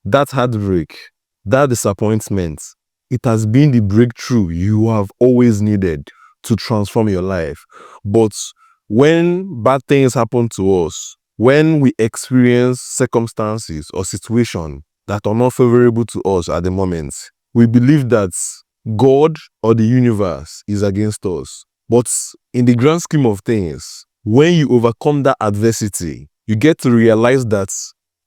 that heartbreak, that disappointment, it has been the breakthrough you have always needed to transform your life. But when bad things happen to us, when we experience circumstances or situations that are not favorable to us at the moment, we believe that God or the universe is against us. But in the grand scheme of things, when you overcome that adversity, you get to realize that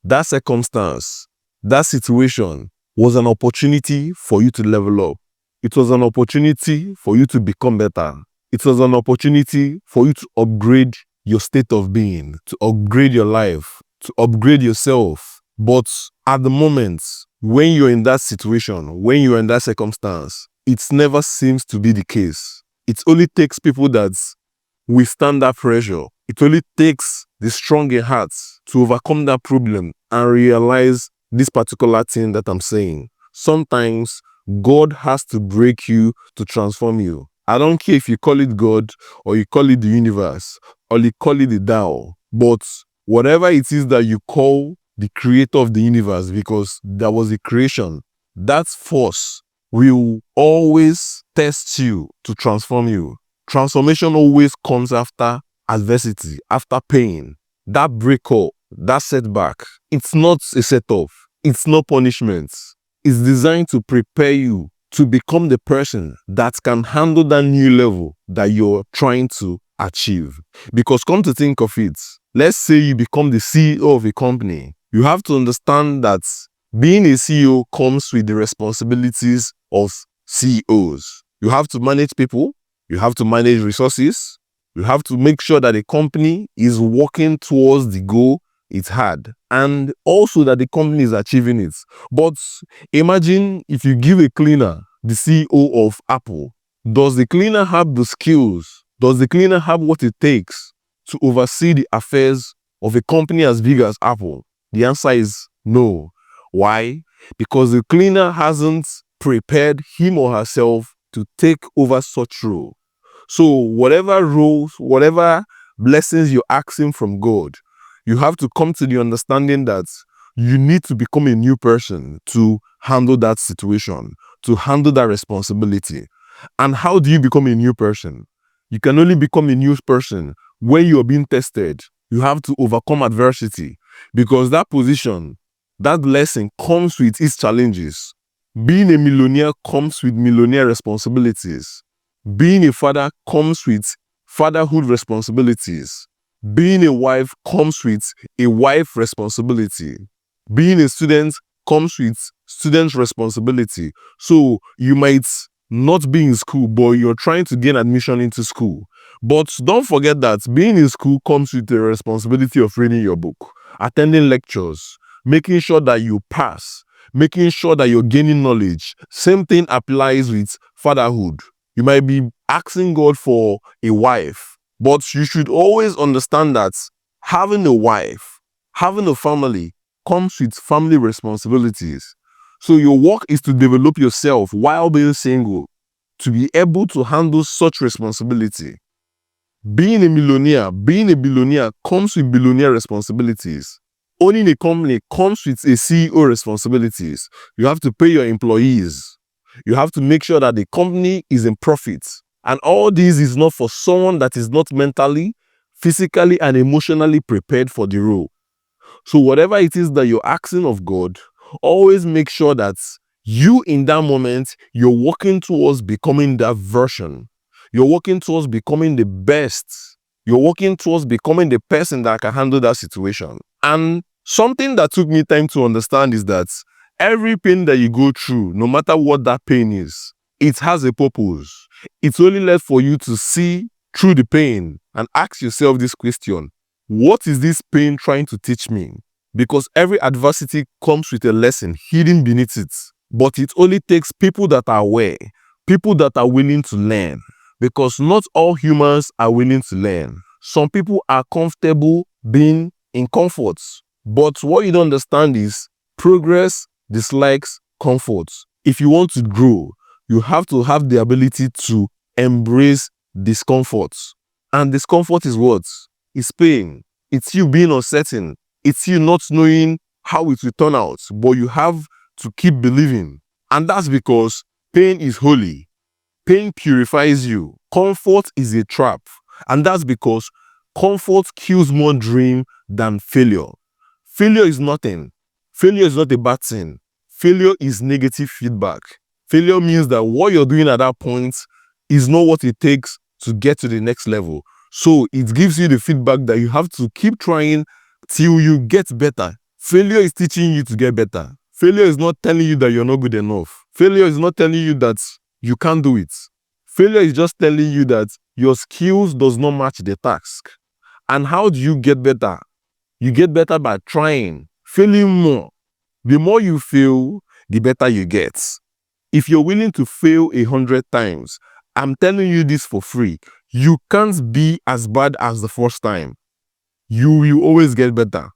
that circumstance, that situation was an opportunity for you to level up. It was an opportunity for you to become better. It was an opportunity for you to upgrade your state of being, to upgrade your life, to upgrade yourself. But at the moment, when you're in that situation, when you're in that circumstance, it never seems to be the case. It only takes people that withstand that pressure. It only takes the strong in hearts to overcome that problem and realize this particular thing that I'm saying. Sometimes God has to break you to transform you. I don't care if you call it God or you call it the universe or you call it the Tao, but whatever it is that you call the creator of the universe, because there was a creation, that force will always test you to transform you. Transformation always comes after adversity, after pain. That breakup, that setback, it's not a setup. It's not punishment. It's designed to prepare you to become the person that can handle that new level that you're trying to achieve. Because come to think of it, let's say you become the CEO of a company. You have to understand that being a CEO comes with the responsibilities of CEOs. You have to manage people. You have to manage resources. You have to make sure that the company is working towards the goal it had, and also that the company is achieving it. But imagine if you give a cleaner the CEO of Apple. Does the cleaner have the skills? Does the cleaner have what it takes to oversee the affairs of a company as big as Apple? The answer is no. Why? Because the cleaner hasn't prepared him or herself to take over such role. So whatever roles, whatever blessings you're asking from God, you have to come to the understanding that you need to become a new person to handle that situation, to handle that responsibility. And how do you become a new person? You can only become a new person when you are being tested. You have to overcome adversity, because that position, that lesson comes with its challenges. Being a millionaire comes with millionaire responsibilities. Being a father comes with fatherhood responsibilities. Being a wife comes with a wife responsibility. Being a student comes with student responsibility. So you might not be in school, but you're trying to gain admission into school. But don't forget that being in school comes with the responsibility of reading your book, attending lectures, making sure that you pass, making sure that you're gaining knowledge. Same thing applies with fatherhood. You might be asking God for a wife, but you should always understand that having a wife, having a family comes with family responsibilities. So your work is to develop yourself while being single, to be able to handle such responsibility. Being a millionaire, being a billionaire comes with billionaire responsibilities. Owning a company comes with a CEO responsibilities. You have to pay your employees. You have to make sure that the company is in profit. And all this is not for someone that is not mentally, physically, and emotionally prepared for the role. So whatever it is that you're asking of God, always make sure that you in that moment, you're working towards becoming that version. You're working towards becoming the best. You're working towards becoming the person that can handle that situation. And something that took me time to understand is that every pain that you go through, no matter what that pain is, it has a purpose. It's only left for you to see through the pain and ask yourself this question: what is this pain trying to teach me? Because every adversity comes with a lesson hidden beneath it. But it only takes people that are aware, people that are willing to learn. Because not all humans are willing to learn. Some people are comfortable being in comfort. But what you don't understand is progress dislikes comfort. If you want to grow, you have to have the ability to embrace discomfort. And discomfort is what? It's pain. It's you being uncertain. It's you not knowing how it will turn out, but you have to keep believing. And that's because pain is holy. Pain purifies you. Comfort is a trap. And that's because comfort kills more dream than failure. Failure is nothing. Failure is not a bad thing. Failure is negative feedback. Failure means that what you're doing at that point is not what it takes to get to the next level. So it gives you the feedback that you have to keep trying till you get better. Failure is teaching you to get better. Failure is not telling you that you're not good enough. Failure is not telling you that you can't do it. Failure is just telling you that your skills does not match the task. And how do you get better? You get better by trying, failing more. The more you fail, the better you get. If you're willing to fail 100 times, I'm telling you this for free, you can't be as bad as the first time. You will always get better.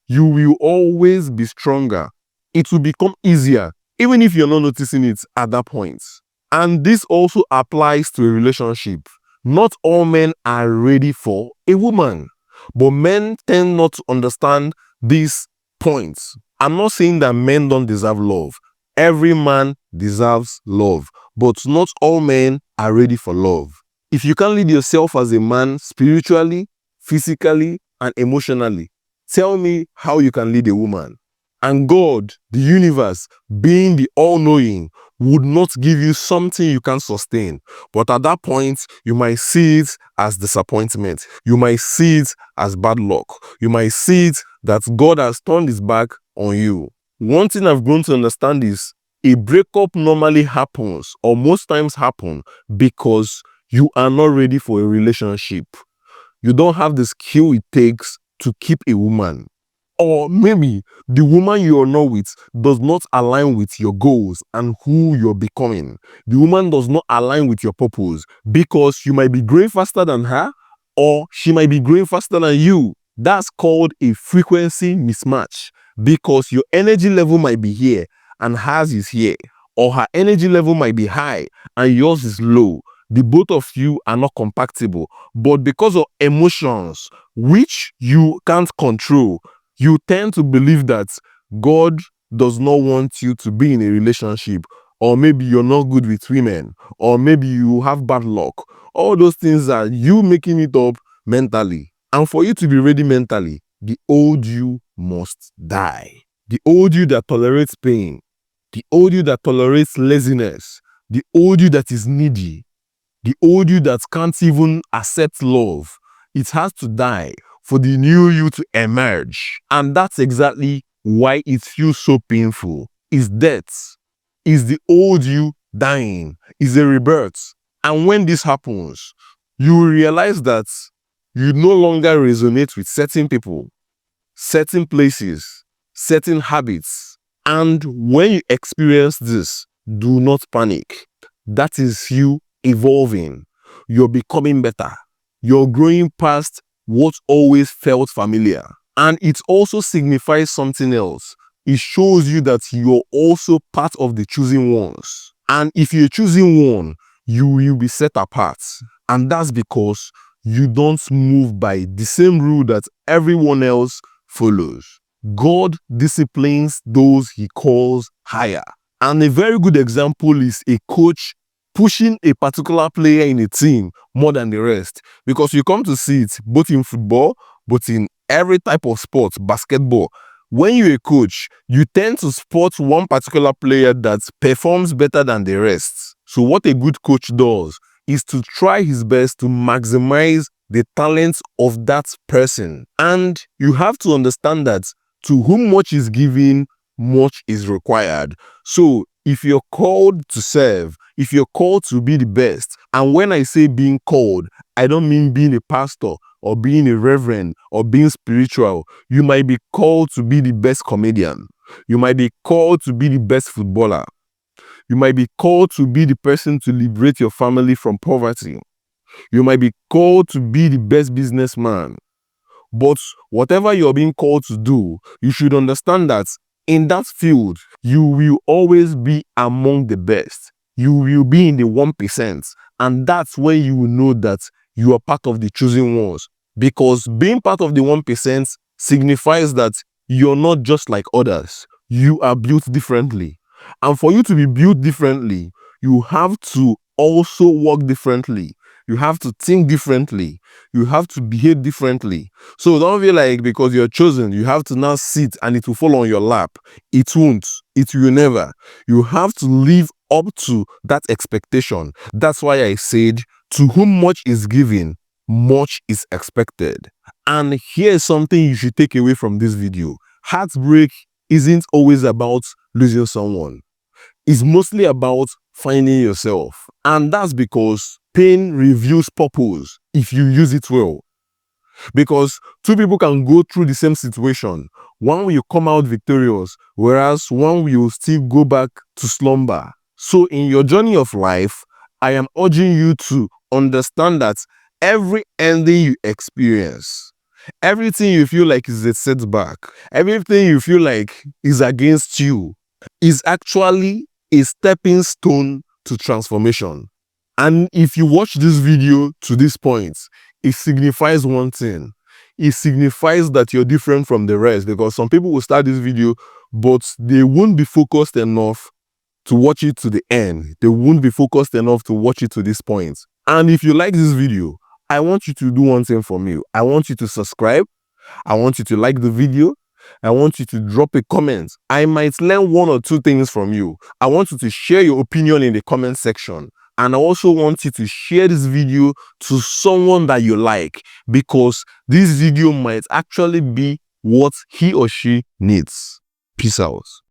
You will always be stronger. It will become easier, even if you're not noticing it at that point. And this also applies to a relationship. Not all men are ready for a woman, but men tend not to understand these points. I'm not saying that men don't deserve love. Every man deserves love, but not all men are ready for love. If you can't lead yourself as a man spiritually, physically, and emotionally, tell me how you can lead a woman. And God, the universe, being the all-knowing, would not give you something you can't sustain. But at that point, you might see it as disappointment. You might see it as bad luck. You might see it that God has turned his back on you. One thing I've grown to understand is a breakup normally happens, or most times happen, because you are not ready for a relationship. You don't have the skill it takes to keep a woman. Or maybe the woman you're not with does not align with your goals and who you're becoming. The woman does not align with your purpose because you might be growing faster than her or she might be growing faster than you. That's called a frequency mismatch because your energy level might be here and hers is here. Or her energy level might be high and yours is low. The both of you are not compatible. But because of emotions, which you can't control, you tend to believe that God does not want you to be in a relationship, or maybe you're not good with women, or maybe you have bad luck. All those things are you making it up mentally. And for you to be ready mentally, the old you must die. The old you that tolerates pain, the old you that tolerates laziness, the old you that is needy, the old you that can't even accept love, it has to die for the new you to emerge. And that's exactly why it feels so painful. It's death. It's the old you dying. It's a rebirth. And when this happens, you will realize that you no longer resonate with certain people, certain places, certain habits. And when you experience this, do not panic. That is you evolving. You're becoming better. You're growing past what always felt familiar. And it also signifies something else. It shows you that you're also part of the choosing ones. And if you're choosing one, you will be set apart. And that's because you don't move by the same rule that everyone else follows. God disciplines those he calls higher. And a very good example is a coach pushing a particular player in a team more than the rest. Because you come to see it both in football, but in every type of sport, basketball. When you're a coach, you tend to spot one particular player that performs better than the rest. So what a good coach does is to try his best to maximize the talents of that person. And you have to understand that to whom much is given, much is required. So if you're called to serve, if you're called to be the best, and when I say being called, I don't mean being a pastor or being a reverend or being spiritual. You might be called to be the best comedian. You might be called to be the best footballer. You might be called to be the person to liberate your family from poverty. You might be called to be the best businessman. But whatever you're being called to do, you should understand that in that field, you will always be among the best. You will be in the 1%. And that's when you will know that you are part of the chosen ones. Because being part of the 1% signifies that you're not just like others. You are built differently. And for you to be built differently, you have to also work differently. You have to think differently. You have to behave differently. So don't feel like because you're chosen, you have to now sit and it will fall on your lap. It won't. It will never. You have to live up to that expectation. That's why I said, to whom much is given, much is expected. And here's something you should take away from this video. Heartbreak isn't always about losing someone. It's mostly about finding yourself. And that's because pain reveals purpose if you use it well. Because two people can go through the same situation. One will come out victorious, whereas one will still go back to slumber. So in your journey of life, I am urging you to understand that every ending you experience, everything you feel like is a setback, everything you feel like is against you, is actually a stepping stone to transformation. And if you watch this video to this point, it signifies one thing. It signifies that you're different from the rest, because some people will start this video, but they won't be focused enough to watch it to the end. They won't be focused enough to watch it to this point. And if you like this video, I want you to do one thing for me. I want you to subscribe. I want you to like the video. I want you to drop a comment. I might learn one or two things from you. I want you to share your opinion in the comment section. And I also want you to share this video to someone that you like, because this video might actually be what he or she needs. Peace out.